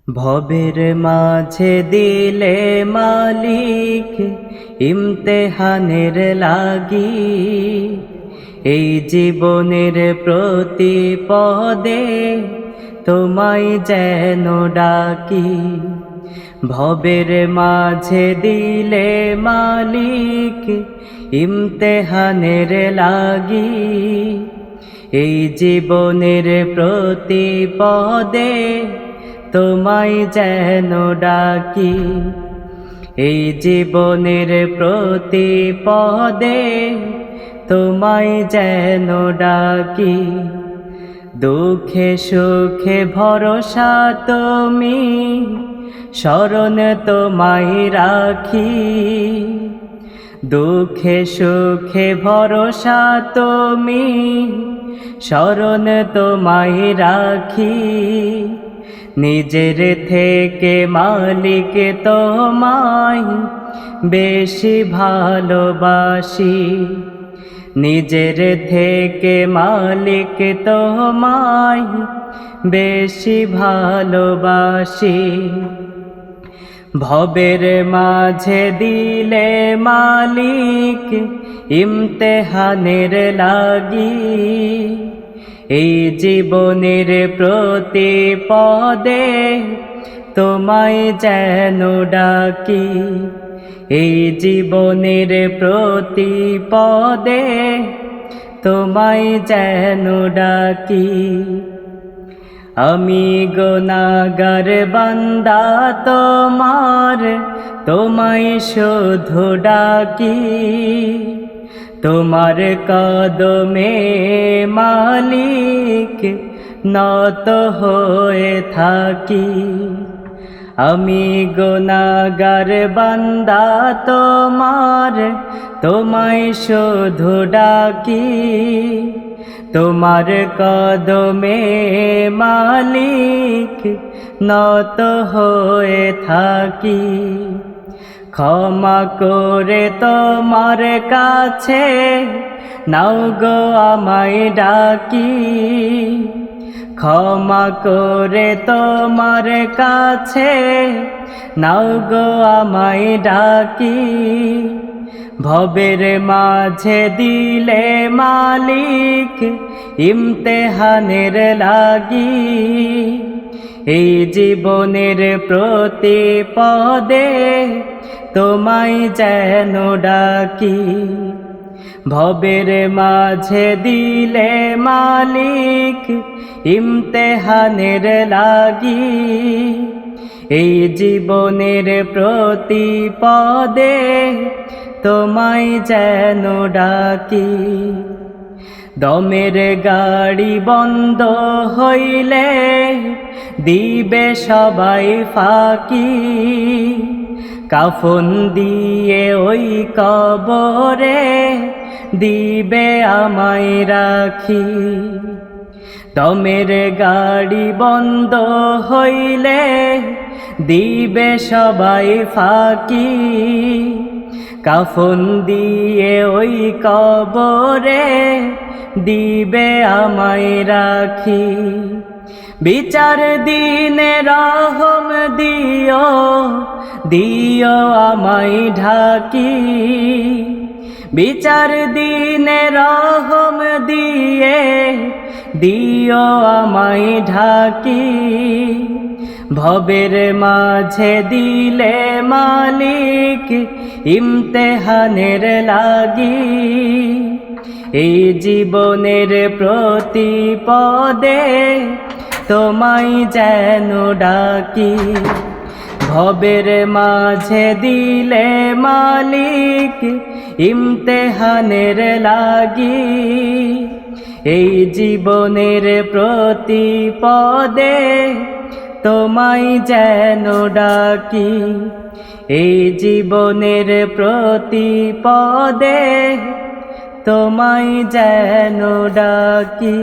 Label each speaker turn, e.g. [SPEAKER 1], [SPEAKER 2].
[SPEAKER 1] ভবের মাঝে দিলে মালিক ইমতেহানের লাগি, এই জীবনের প্রতি পদে তোমায় যেন ডাকি। ভবের মাঝে দিলে মালিক ইমতেহানের লাগি, এই জীবনের প্রতি পদে তোমায় যেন ডাকি। এই জীবনের প্রতি পদে তোমায় যেন ডাকি। দুঃখে সুখে ভরসা তুমি, শরণ তোমায় রাখি। দুঃখে সুখে ভরসা তুমি, শরণ তোমায় রাখি। নিজের থেকে মালিক তোমায় বেশি ভালোবাসি। নিজের থেকে মালিক তোমায় বেশি ভালোবাসি। ভবের মাঝে দিলে মালিক ইমতেহানের লাগি, এই জীবনের প্রতি পদে তোমায় যেন ডাকি। এই জীবনের প্রতি পদে তোমায় যেন ডাকি। আমি গুনাহগার বান্দা তোমার, তোমায় শুধু ডাকি। তোমার কদমে মালিক নত হয়ে থাকি। আমি গুনাহগার বান্দা তোমার, তোমায় শুধু ডাকি। তোমার কদমে মালিক নত হয়ে থাকি। ক্ষমা করে তোমার কাছে নাও গো আমায় ডাকি। ক্ষমা করে তোমার কাছে নাও গো আমায় ডাকি। ভবের মাঝে দিলে মালিক ইমতেহানের লাগি, এই জীবনের প্রতি পদে তোমায় যেন ডাকি। ভবের মাঝে দিলে মালিক ইমতেহানের লাগি, এই জীবনের প্রতি পদে তোমায় যেন ডাকি। দমের গাড়ি বন্ধ হইলে দিবে সবাই ফাঁকি। কাফন দিয়ে ওই কবরে দিবে আমায় রাখি। দমের গাড়ি বন্ধ হইলে দিবে সবাই ফাঁকি। কাফন দিয়ে ওই কবরে দিবে আমায় রাখি। বিচার দিনে রহম দিও, দিও আমায় ঢাকি। বিচার দিনে রহম দিয়ে দিও আমায় ঢাকি। ভবের মাঝে দিলে মালিক ইমতেহানের লাগি, এই জীবনের প্রতি পদে তোমায় যেন ডাকি। ভবের মাঝে দিলে মালিক ইমতেহানের লাগি, এই জীবনের প্রতি পদে তোমায় যেন ডাকি। এই জীবনের প্রতি পদে তোমায় যেন ডাকি।